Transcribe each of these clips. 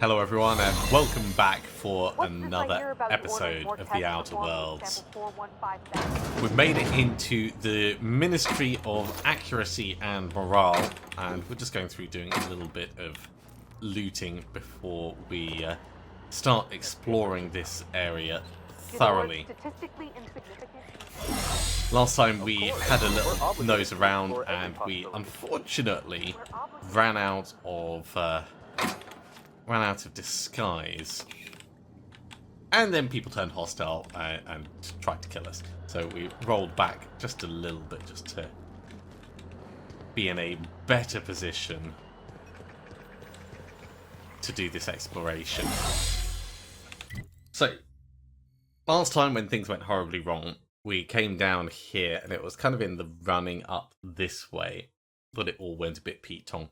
Hello everyone and welcome back for What's this I another hear about you ordering episode more of tests the Outer performed with Worlds. sample 4157? We've made it into the Ministry of Accuracy and Morale, and we're just going through doing a little bit of looting before we start exploring this area Do the words thoroughly. statistically insignificant? Last time we had a little nose around and we unfortunately ran out of disguise, and then people turned hostile and tried to kill us. So we rolled back just a little bit, just to be in a better position to do this exploration. So last time when things went horribly wrong, we came down here and it was kind of in the running up this way, but it all went a bit Pete-tong.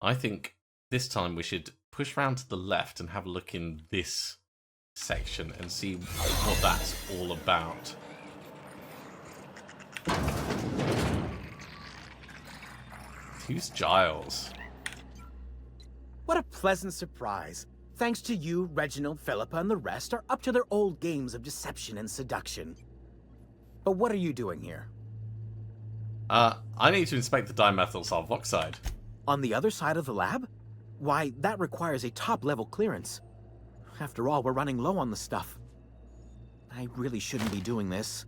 I think this time we should push round to the left and have a look in this section and see what that's all about. Who's Giles? What a pleasant surprise. Thanks to you, Reginald, Philippa, and the rest are up to their old games of deception and seduction. But what are you doing here? I need to inspect the dimethyl sulfoxide. On the other side of the lab? Why, that requires a top-level clearance. After all, we're running low on the stuff. I really shouldn't be doing this,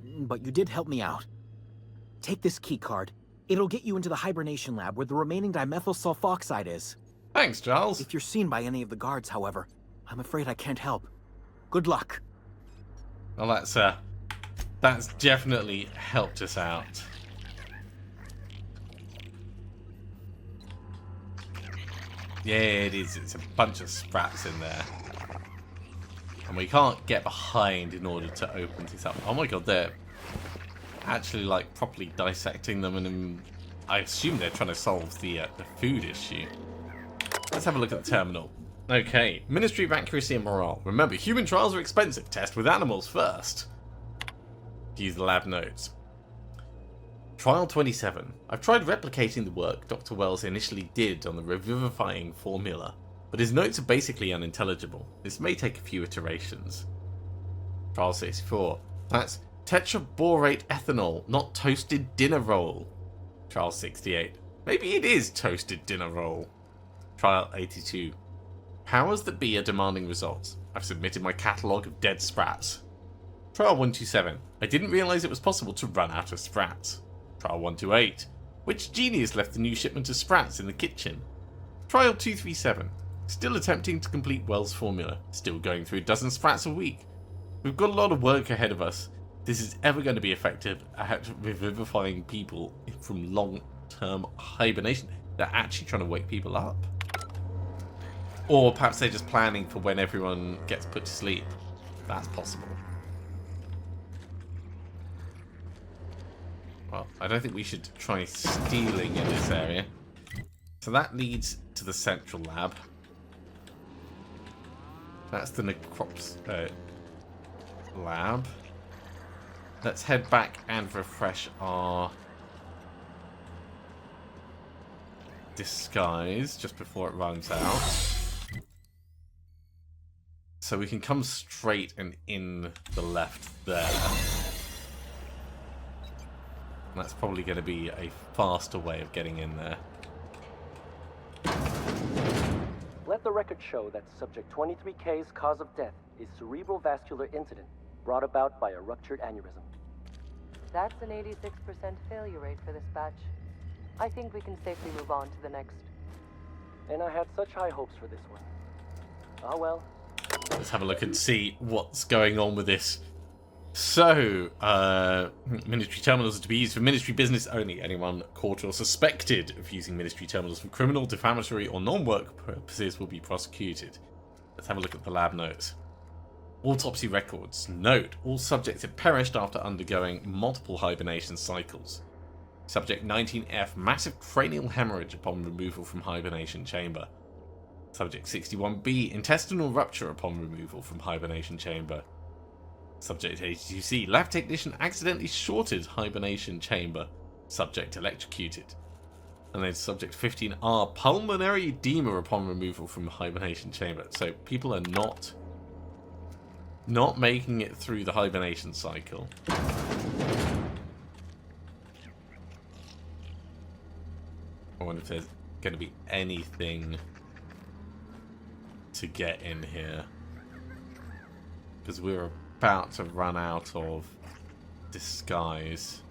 but you did help me out. Take this key card. It'll get you into the hibernation lab where the remaining dimethyl sulfoxide is. Thanks, Giles. If you're seen by any of the guards, however, I'm afraid I can't help. Good luck. Well, that's definitely helped us out. Yeah, it is. It's a bunch of sprats in there. And we can't get behind in order to open these up. Oh my god, they're actually like properly dissecting them, and I assume they're trying to solve the food issue. Let's have a look at the terminal. Okay, Ministry of Accuracy and Morale. Remember, human trials are expensive. Test with animals first. Use the lab notes. Trial 27. I've tried replicating the work Dr. Wells initially did on the revivifying formula, but his notes are basically unintelligible. This may take a few iterations. Trial 64. That's tetraborate ethanol, not toasted dinner roll. Trial 68. Maybe it is toasted dinner roll. Trial 82. Powers that be are demanding results. I've submitted my catalogue of dead sprats. Trial 127. I didn't realise it was possible to run out of sprats. Trial 128. Which genius left the new shipment of sprats in the kitchen? Trial 237. Still attempting to complete Wells' formula. Still going through a dozen sprats a week. We've got a lot of work ahead of us. This is ever going to be effective at revivifying people from long-term hibernation. They're actually trying to wake people up. Or perhaps they're just planning for when everyone gets put to sleep. That's possible. Well, I don't think we should try stealing in this area. So that leads to the central lab. That's the necrops lab. Let's head back and refresh our disguise just before it runs out. So we can come straight and in the left there. That's probably going to be a faster way of getting in there. Let the record show that Subject 23K's cause of death is cerebral vascular incident brought about by a ruptured aneurysm. That's an 86% failure rate for this batch. I think we can safely move on to the next. And I had such high hopes for this one. Ah well. Let's have a look and see what's going on with this. So, ministry terminals are to be used for ministry business only. Anyone caught or suspected of using ministry terminals for criminal, defamatory, or non-work purposes will be prosecuted. Let's have a look at the lab notes. Autopsy records. Note, all subjects have perished after undergoing multiple hibernation cycles. Subject 19F, massive cranial hemorrhage upon removal from hibernation chamber. Subject 61B, intestinal rupture upon removal from hibernation chamber. Subject 82C, lab technician accidentally shorted hibernation chamber. Subject electrocuted. And then subject 15R, pulmonary edema upon removal from the hibernation chamber. So people are not making it through the hibernation cycle. I wonder if there's going to be anything to get in here. Because we're about to run out of disguise.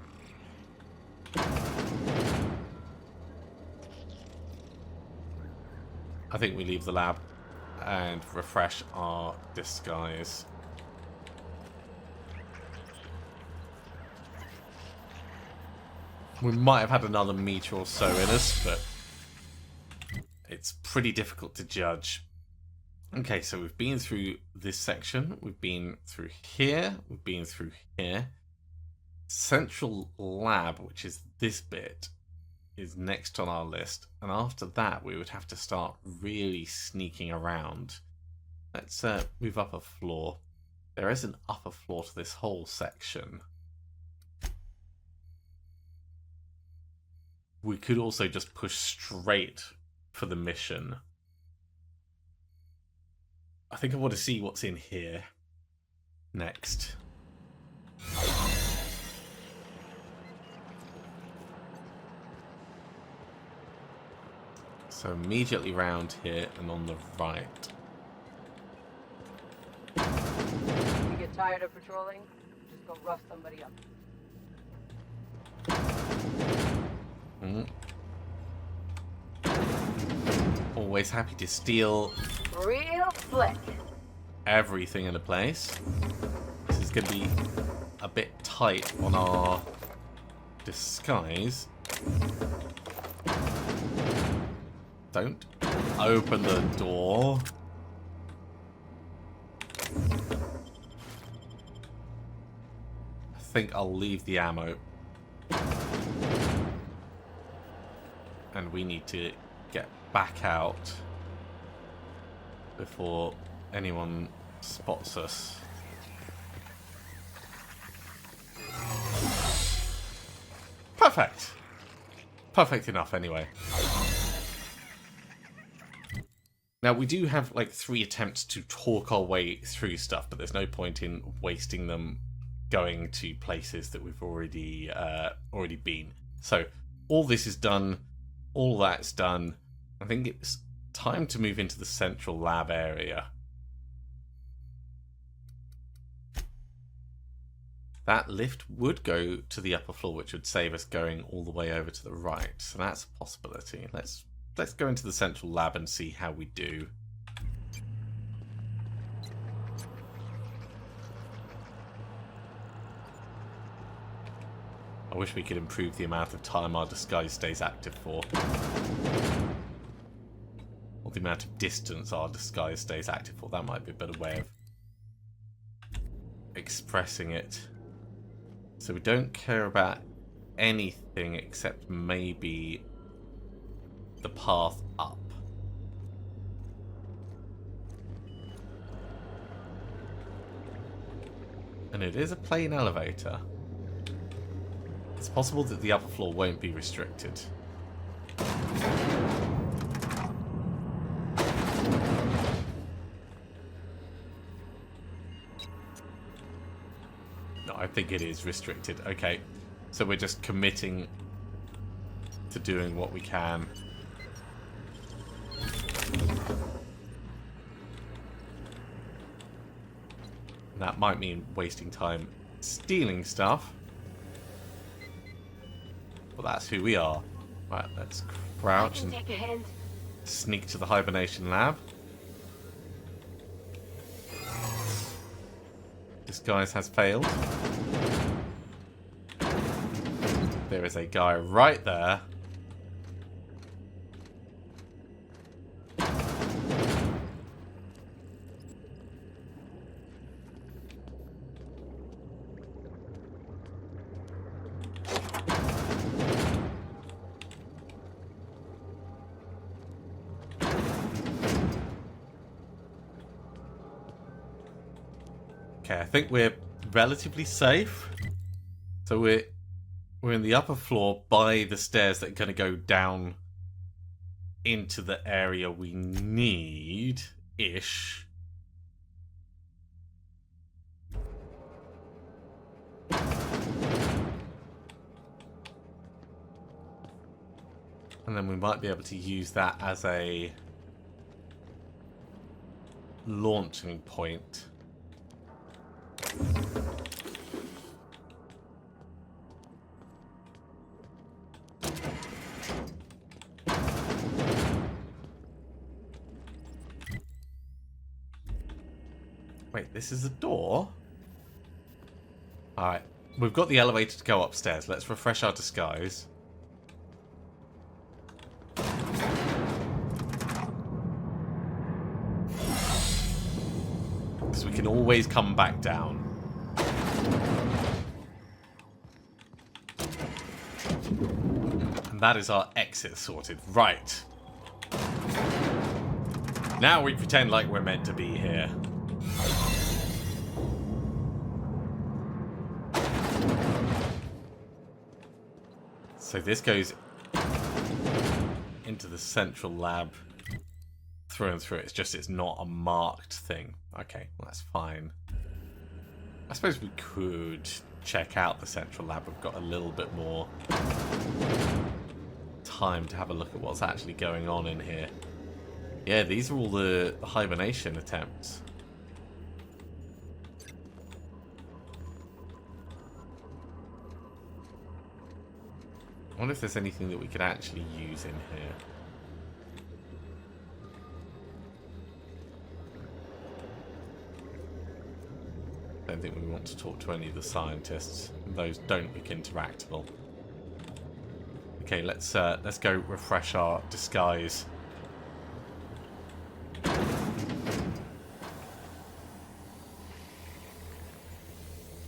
I think we leave the lab and refresh our disguise. We might have had another meter or so in us, but it's pretty difficult to judge. Okay, so we've been through this section, we've been through here, we've been through here. Central lab, which is this bit, is next on our list, and after that we would have to start really sneaking around. Let's move up a floor. There is an upper floor to this whole section. We could also just push straight for the mission. I think I want to see what's in here next. So immediately round here and on the right. You get tired of patrolling? Just go rough somebody up. Always happy to steal Real slick. everything in a place. This is going to be a bit tight on our disguise. Don't open the door. I think I'll leave the ammo. And we need to get back out before anyone spots us. Perfect. Perfect enough anyway. Now, we do have like 3 attempts to talk our way through stuff, but there's no point in wasting them going to places that we've already been. So all this is done, all that's done. I think it's time to move into the central lab area. That lift would go to the upper floor, which would save us going all the way over to the right. So that's a possibility. Let's go into the central lab and see how we do. I wish we could improve the amount of time our disguise stays active for. Or the amount of distance our disguise stays active for. That might be a better way of expressing it. So we don't care about anything except maybe the path up. And it is a plain elevator. It's possible that the upper floor won't be restricted. No, I think it is restricted. Okay, so we're just committing to doing what we can. That might mean wasting time stealing stuff. Well, that's who we are. Right, let's crouch and sneak to the hibernation lab. Disguise has failed. There is a guy right there. Okay, I think we're relatively safe. So we're We're in the upper floor by the stairs that are going to go down into the area we need-ish. And then we might be able to use that as a launching point. Wait, this is a door? Alright, we've got the elevator to go upstairs. Let's refresh our disguise. Because we can always come back down. And that is our exit sorted. Right. Now we pretend like we're meant to be here. So this goes into the central lab through and through. It's just it's not a marked thing. Okay, well, that's fine. I suppose we could check out the central lab. We've got a little bit more time to have a look at what's actually going on in here. Yeah, these are all the hibernation attempts. I wonder if there's anything that we could actually use in here. I don't think we want to talk to any of the scientists. Those don't look interactable. Okay, let's go refresh our disguise.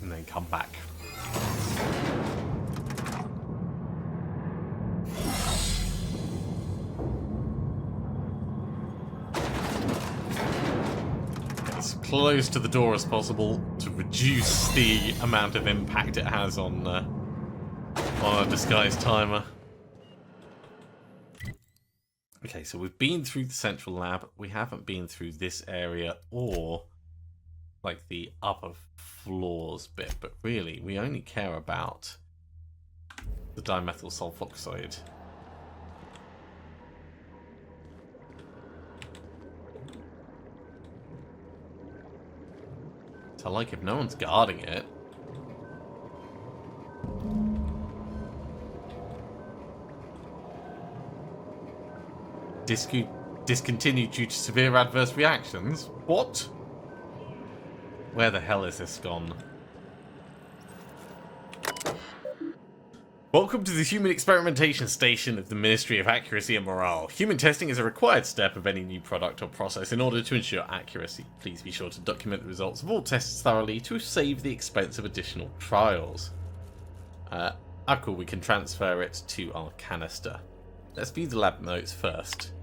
And then come back. Close to the door as possible to reduce the amount of impact it has on our disguise timer. Okay, so we've been through the central lab. We haven't been through this area or like the upper floors bit, but really we only care about the dimethyl sulfoxide. So, like, if no one's guarding it... Discontinued due to severe adverse reactions? What? Where the hell is this gone? Welcome to the Human Experimentation Station of the Ministry of Accuracy and Morale. Human testing is a required step of any new product or process in order to ensure accuracy. Please be sure to document the results of all tests thoroughly to save the expense of additional trials. Cool, we can transfer it to our canister. Let's view the lab notes first.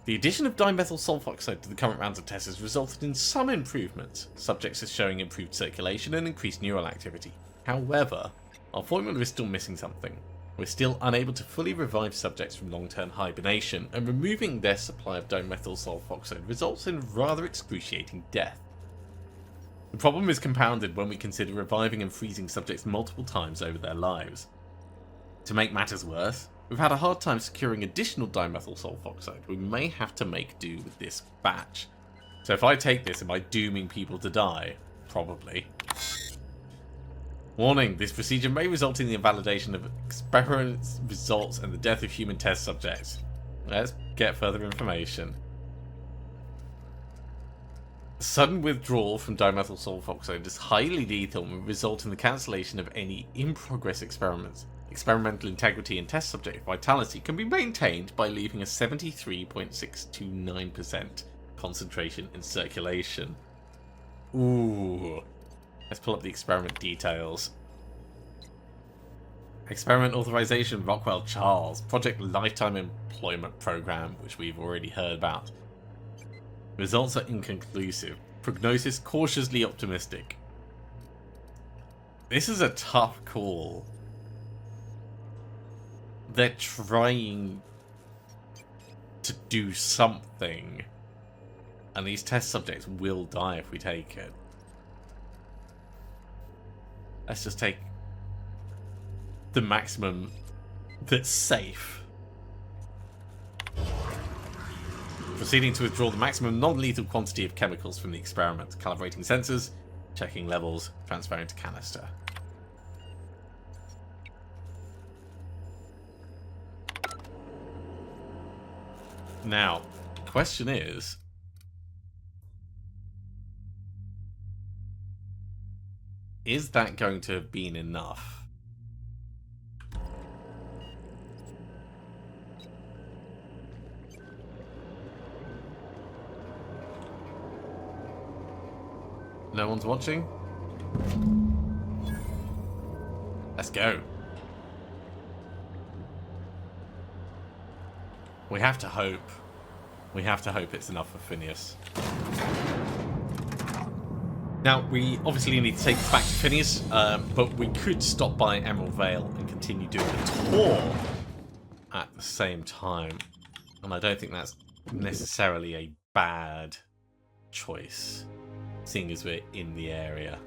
The addition of dimethyl sulfoxide to the current rounds of tests has resulted in some improvements. Subjects are showing improved circulation and increased neural activity. However, our formula is still missing something. We're still unable to fully revive subjects from long-term hibernation, and removing their supply of dimethyl sulfoxide results in rather excruciating death. The problem is compounded when we consider reviving and freezing subjects multiple times over their lives. To make matters worse, we've had a hard time securing additional dimethyl sulfoxide. We may have to make do with this batch. So if I take this, am I dooming people to die? Probably. Warning, this procedure may result in the invalidation of experiment results and the death of human test subjects. Let's get further information. Sudden withdrawal from dimethyl sulfoxide is highly lethal and will result in the cancellation of any in-progress experiments. Experimental integrity and test subject vitality can be maintained by leaving a 73.629% concentration in circulation. Ooh. Let's pull up the experiment details. Experiment authorization, Rockwell Charles. Project Lifetime Employment Program, which we've already heard about. Results are inconclusive. Prognosis cautiously optimistic. This is a tough call. They're trying to do something, and these test subjects will die if we take it. Let's just take the maximum that's safe. Proceeding to withdraw the maximum non-lethal quantity of chemicals from the experiment. Calibrating sensors, checking levels, transferring to canister. Now, question is that going to have been enough? No one's watching? Let's go. We have to hope. We have to hope it's enough for Phineas. Now, we obviously need to take this back to Phineas, but we could stop by Emerald Vale and continue doing the tour at the same time. And I don't think that's necessarily a bad choice, seeing as we're in the area.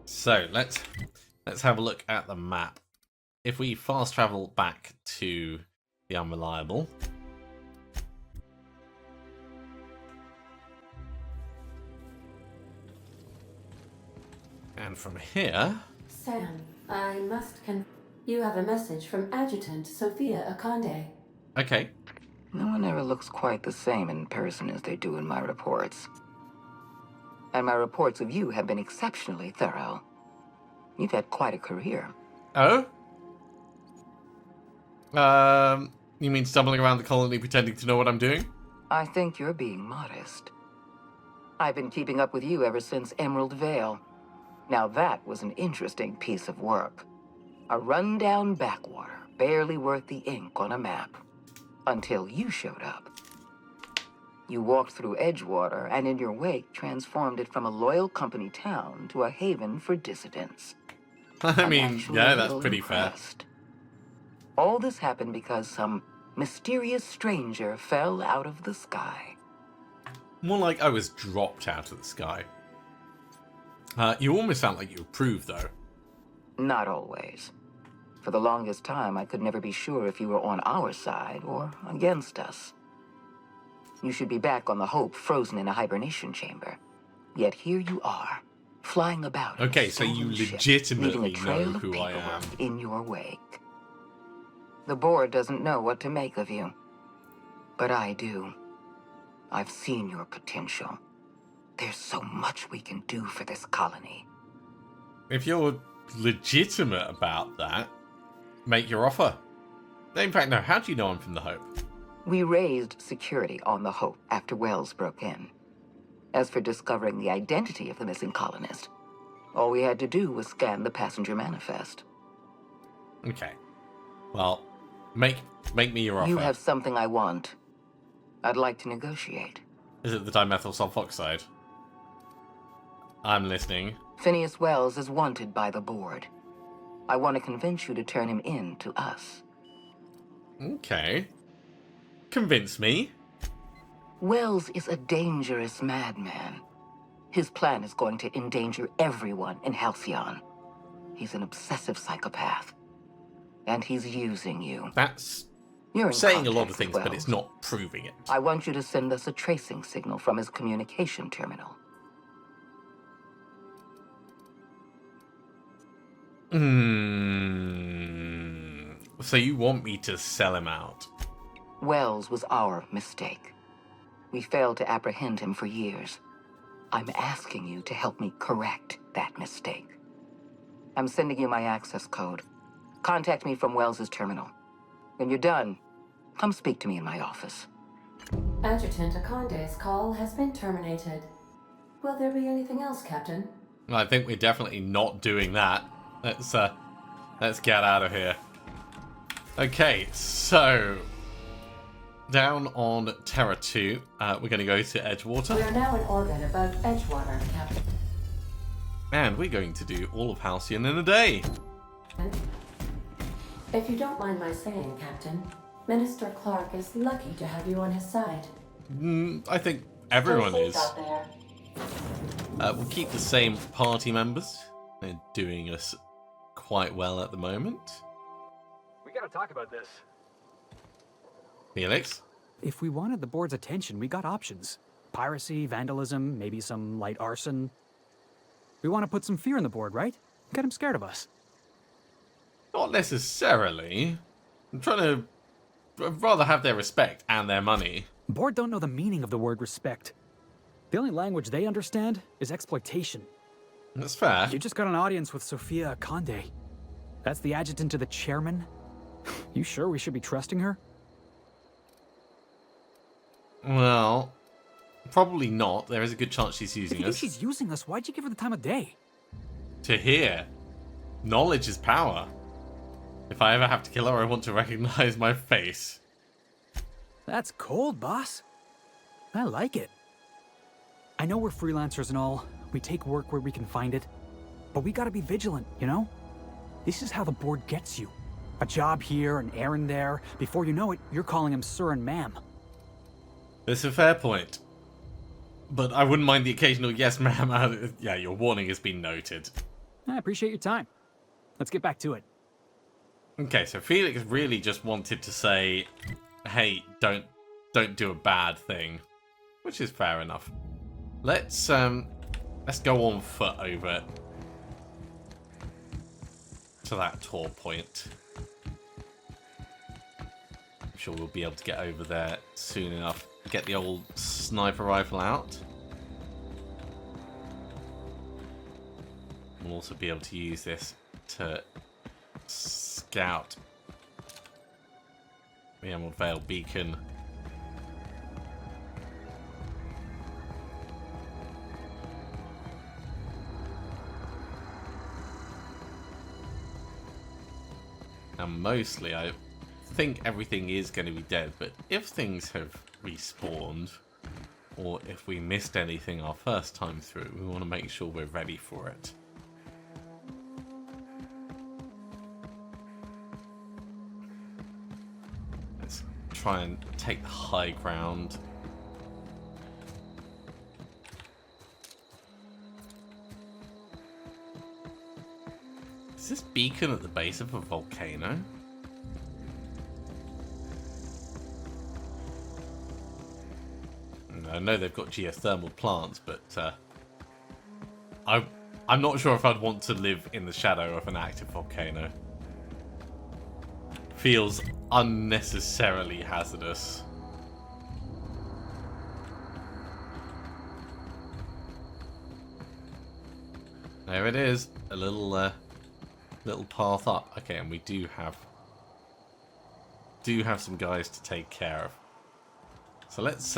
So, let's have a look at the map. If we fast travel back to the Unreliable, and from here, Sam, I must you have a message from Adjutant Sophia Akande. okay. No one ever looks quite the same in person as they do in my reports. And my reports of you have been exceptionally thorough. You've had quite a career. Oh? You mean stumbling around the colony pretending to know what I'm doing? I think you're being modest. I've been keeping up with you ever since Emerald Vale. Now that was an interesting piece of work. A rundown backwater, barely worth the ink on a map. Until you showed up. You walked through Edgewater and in your wake transformed it from a loyal company town to a haven for dissidents. I mean, actually yeah, a that's little pretty impressed. All this happened because some mysterious stranger fell out of the sky. fair. More like I was dropped out of the sky. You almost sound like you approve, though. Not always. For the longest time, I could never be sure if you were on our side or against us. You should be back on the Hope, frozen in a hibernation chamber. Yet here you are, flying about. Okay, so you legitimately leaving a trail know of who I am. paperwork in your wake. The board doesn't know what to make of you, but I do. I've seen your potential. There's so much we can do for this colony. If you're legitimate about that, make your offer. In fact, no, how do you know I'm from the Hope? We raised security on the Hope after Wells broke in. As for discovering the identity of the missing colonist, all we had to do was scan the passenger manifest. Okay. Well, make me your offer. You have something I want. I'd like to negotiate. Is it the dimethyl sulfoxide? I'm listening. Phineas Wells is wanted by the board. I want to convince you to turn him in to us. Okay. Convince me. Wells is a dangerous madman. His plan is going to endanger everyone in Halcyon. He's an obsessive psychopath. And he's using you. That's You're in saying a lot contact of things, with but it's Wells. not proving it. I want you to send us a tracing signal from his communication terminal. So you want me to sell him out? Wells was our mistake. We failed to apprehend him for years. I'm asking you to help me correct that mistake. I'm sending you my access code. Contact me from Wells's terminal. When you're done, come speak to me in my office. Adjutant Akande's call has been terminated. Will there be anything else, Captain? I think we're definitely not doing that. Let's get out of here. Okay, so down on Terra 2, we're going to go to Edgewater. We are now in orbit above Edgewater, Captain. And we're going to do all of Halcyon in a day. If you don't mind my saying, Captain, Minister Clark is lucky to have you on his side. I think everyone Stay is. safe out there. We'll keep the same party members. They're doing us quite well at the moment. We gotta talk about this. Felix? If we wanted the board's attention, we got options. Piracy, vandalism, maybe some light arson. We want to put some fear in the board, right? Get them scared of us. Not necessarily. I'm trying to... I'd rather have their respect and their money. Board don't know the meaning of the word respect. The only language they understand is exploitation. That's fair. You just got an audience with Sophia Conde. That's the adjutant to the chairman? You sure we should be trusting her? Well, probably not. There is a good chance she's If using you think us. she's using us, why'd you give her the time of day? To hear. Knowledge is power. If I ever have to kill her, I want to recognize my face. That's cold, boss. I like it. I know we're freelancers and all. We take work where we can find it. But we gotta be vigilant, you know? This is how the board gets you. A job here, an errand there. Before you know it, you're calling him sir and ma'am. That's a fair point. But I wouldn't mind the occasional yes, ma'am. Yeah, your warning has been noted. I appreciate your time. Let's get back to it. Okay, so Felix really just wanted to say, hey, don't do a bad thing. Which is fair enough. Let's go on foot over to that tor point. I'm sure we'll be able to get over there soon enough. Get the old sniper rifle out. We'll also be able to use this to scout the Emerald Vale beacon. Now mostly I think everything is going to be dead, but if things have respawned, or if we missed anything our first time through, we want to make sure we're ready for it. Let's try and take the high ground. Is this beacon at the base of a volcano? I know they've got geothermal plants, but I'm not sure if I'd want to live in the shadow of an active volcano. Feels unnecessarily hazardous. There it is, a little path up. Okay, and we do have some guys to take care of. So let's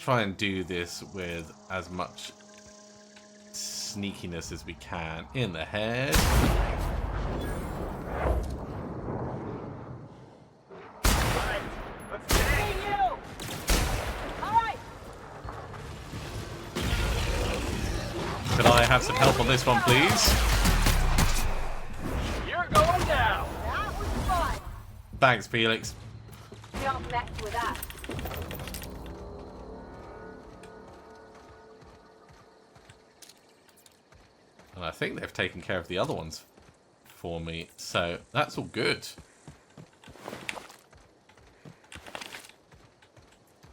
try and do this with as much sneakiness as we can. In the head. Could I have some help on this one, please? You're going down! That was fun. Thanks, Felix. Don't mess with us. And I think they've taken care of the other ones for me, so that's all good.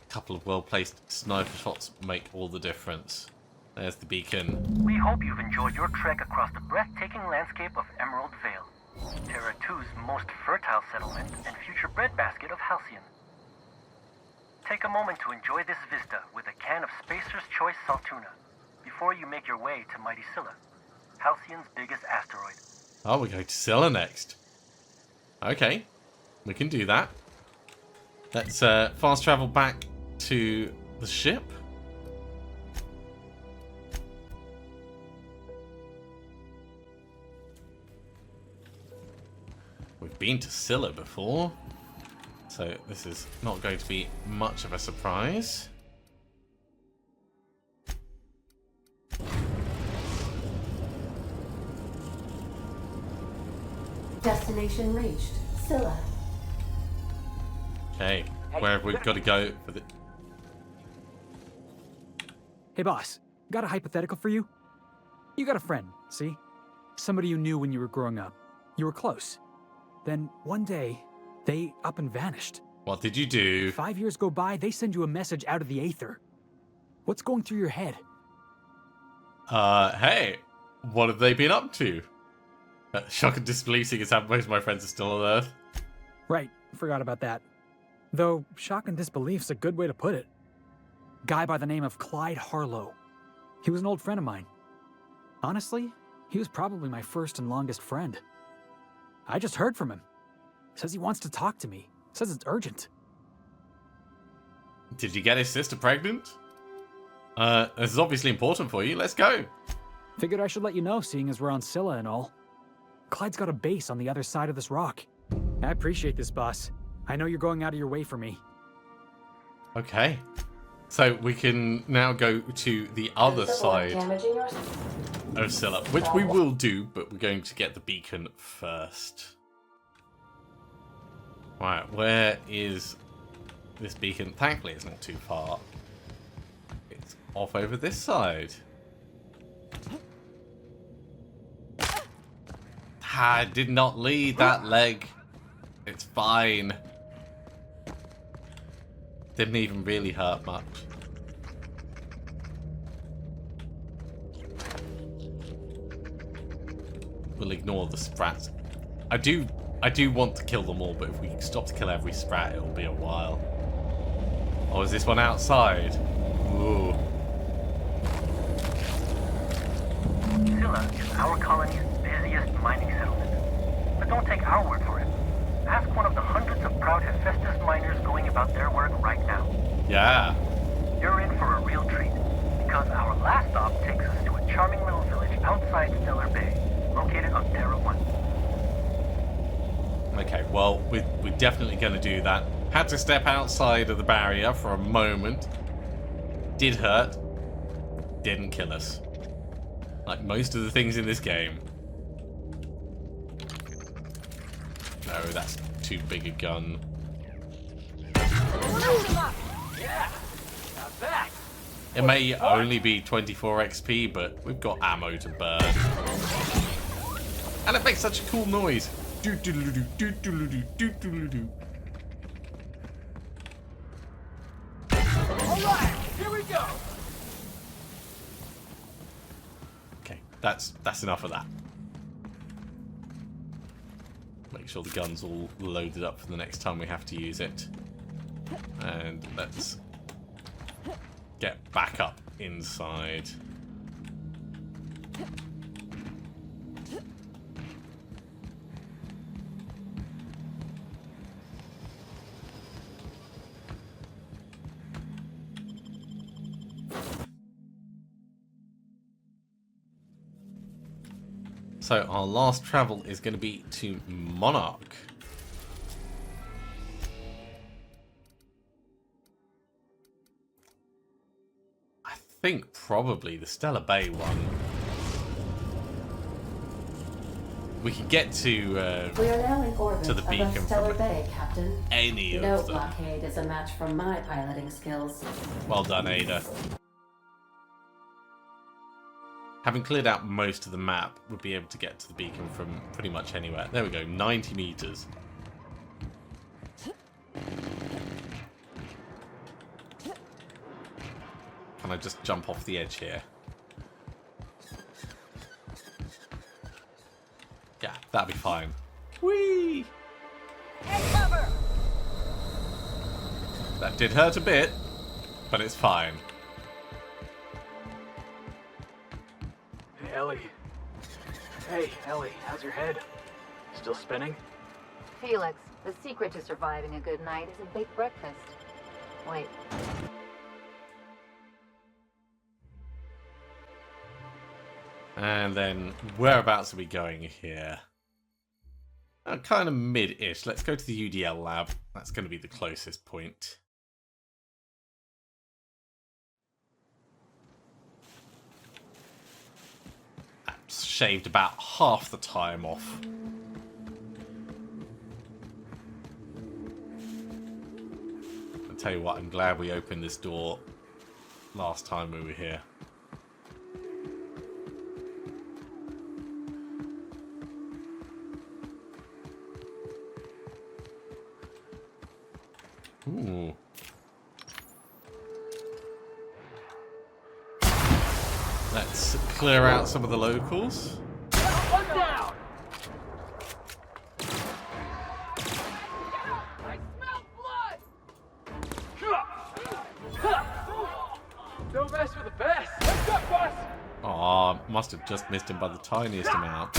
A couple of well-placed sniper shots make all the difference. There's the beacon. We hope you've enjoyed your trek across the breathtaking landscape of Emerald Vale, Terra 2's most fertile settlement and future breadbasket of Halcyon. Take a moment to enjoy this vista with a can of Spacer's Choice Saltuna before you make your way to Mighty Scylla, Halcyon's biggest asteroid. Oh, we're going to Scylla next. Okay, we can do that. Let's fast travel back to the ship. We've been to Scylla before, so this is not going to be much of a surprise. Destination reached. Scylla. Okay, where have we got to go for the... Hey, boss. Got a hypothetical for you? You got a friend, see? Somebody you knew when you were growing up. You were close. Then, one day, they up and vanished. What did you do? 5 years go by, they send you a message out of the aether. What's going through your head? Hey, what have they been up to? Shock and disbelief, seeing as how most of my friends are still on Earth. Right, forgot about that. Though, shock and disbelief's a good way to put it. Guy by the name of Clyde Harlow. He was an old friend of mine. Honestly, he was probably my first and longest friend. I just heard from him. Says he wants to talk to me. Says it's urgent. Did you get his sister pregnant? This is obviously important for you. Let's go. Figured I should let you know, seeing as we're on Scylla and all. Clyde's got a base on the other side of this rock. I appreciate this, boss. I know you're going out of your way for me. Okay. So we can now go to the other side of Scylla, which we will do, but we're going to get the beacon first. Right, where is this beacon? Thankfully, it's not too far. It's off over this side. I did not lead that leg. It's fine. Didn't even really hurt much. We'll ignore the sprats. I do want to kill them all, but if we stop to kill every sprat, it'll be a while. Oh, is this one outside? Ooh. Scylla is our colony's busiest mining settlement. But don't take our word for it. Ask one of the hundreds of proud Hephaestus miners going about their work right now. Yeah. You're in for a real treat, because our last stop takes us to a charming little village outside Stellar Bay, located on Terra 1. Okay, well, we're definitely going to do that. Had to step outside of the barrier for a moment. Did hurt. Didn't kill us. Like most of the things in this game. No, that's too big a gun. It may only be 24 XP, but we've got ammo to burn. And it makes such a cool noise. Do-do-do-do, do-do-do-do, do-do-do-do. Alright, here we go! Okay, that's enough of that. Make sure the gun's all loaded up for the next time we have to use it. And let's get back up inside. So our last travel is going to be to Monarch. I think probably the Stellar Bay one. We can get to We are now in orbit the beacon above Stellar from Bay, Captain. any No of them. blockade is a match for my piloting skills. Well done, Ada. Having cleared out most of the map, we'll be able to get to the beacon from pretty much anywhere. There we go, 90 meters. Can I just jump off the edge here? Yeah, that'll be fine. Whee! That did hurt a bit, but it's fine. Ellie. Hey, Ellie, how's your head? Still spinning? Felix, the secret to surviving a good night is a big breakfast. Wait. And then, whereabouts are we going here? Kind of mid-ish. Let's go to the UDL lab. That's going to be the closest point. That's shaved about half the time off. Tell you what, I'm glad we opened this door last time we were here. Ooh. Let's clear out some of the locals. One down! I smell blood! Don't mess with the best. Let's go, boss! Aw, must have just missed him by the tiniest amount.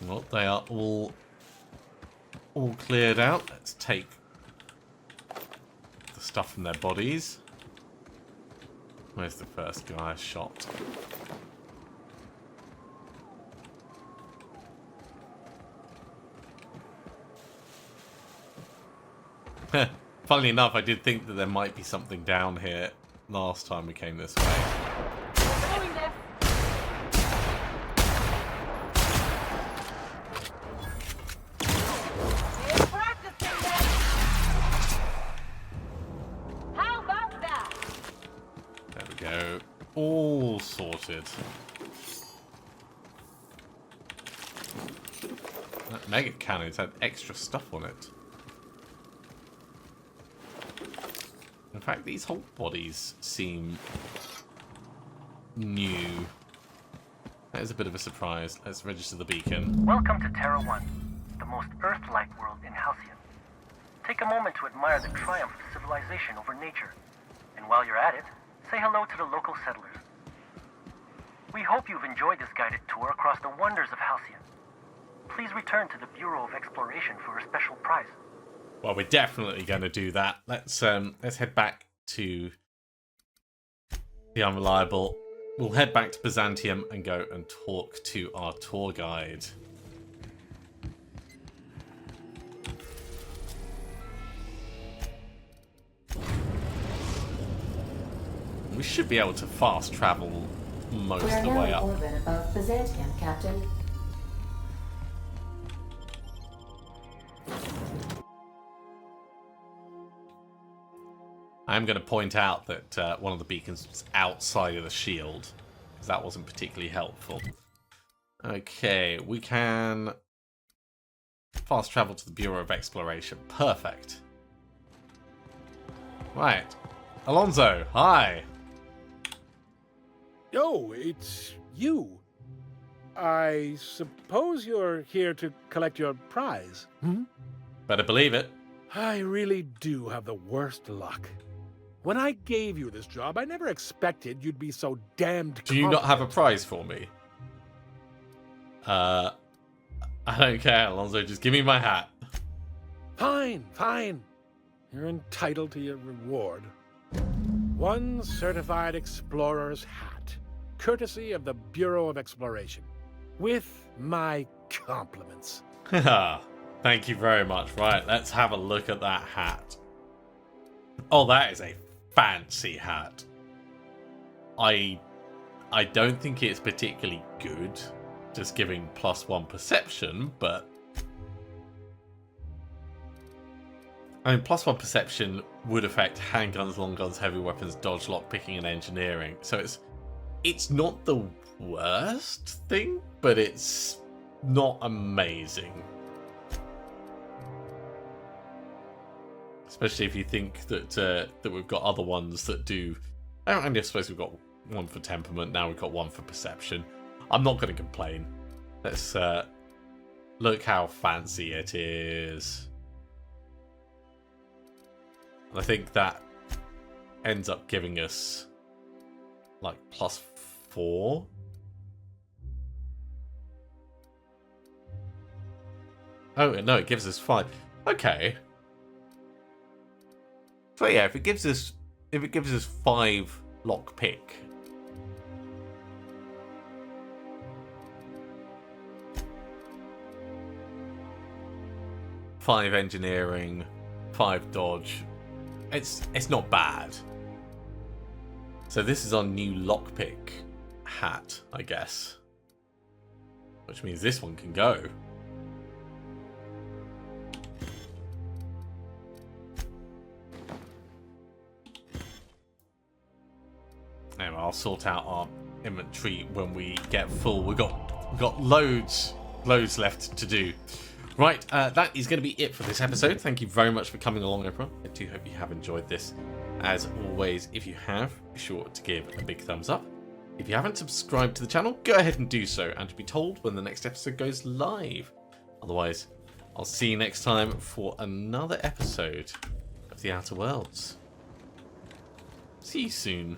Well, they are all cleared out. Let's take the stuff from their bodies. Where's the first guy shot? Funnily enough, I did think that there might be something down here last time we came this way. All sorted. That mega cannon's had extra stuff on it. In fact, these whole bodies seem new. That is a bit of a surprise. Let's register the beacon. Welcome to Terra 1, the most Earth-like world in Halcyon. Take a moment to admire the triumph of civilization over nature. And while you're at it, say hello to the local settlers. We hope you've enjoyed this guided tour across the wonders of Halcyon. Please return to the Bureau of Exploration for a special prize. Well, we're definitely going to do that. Let's head back to the Unreliable. We'll head back to Byzantium and go and talk to our tour guide. We should be able to fast travel most of the way up. We are now in orbit above Byzantium, Captain. I'm going to point out that one of the beacons was outside of the shield, because that wasn't particularly helpful. Okay, we can fast travel to the Bureau of Exploration. Perfect. Right. Alonso, hi. Oh, it's you. I suppose you're here to collect your prize, hmm? Better believe it. I really do have the worst luck. When I gave you this job, I never expected you'd be so damned Do you not have a confident. prize for me? I don't care, Alonso. Just give me my hat. Fine, fine. You're entitled to your reward. One certified explorer's hat, courtesy of the Bureau of Exploration, with my compliments. Thank you very much. Right, let's have a look at that hat. Oh, that is a fancy hat. I don't think it's particularly good, just giving +1 perception, but I mean, +1 perception would affect handguns, long guns, heavy weapons, dodge, lockpicking, and engineering. So it's not the worst thing, but it's not amazing. Especially if you think that that we've got other ones that do. I suppose we've got one for temperament. Now we've got one for perception. I'm not going to complain. Let's look how fancy it is. I think that ends up giving us like +4. Oh no, it gives us 5. Okay. So yeah, if it gives us 5 lockpick, five engineering, 5 dodge, it's not bad. So this is our new lockpick hat, I guess, which means this one can go. Anyway, I'll sort out our inventory when we get full. We've got loads left to do. Right, that is going to be it for this episode. Thank you very much for coming along, everyone. I do hope you have enjoyed this. As always, if you have, be sure to give a big thumbs up. If you haven't subscribed to the channel, go ahead and do so, and to be told when the next episode goes live. Otherwise, I'll see you next time for another episode of The Outer Worlds. See you soon.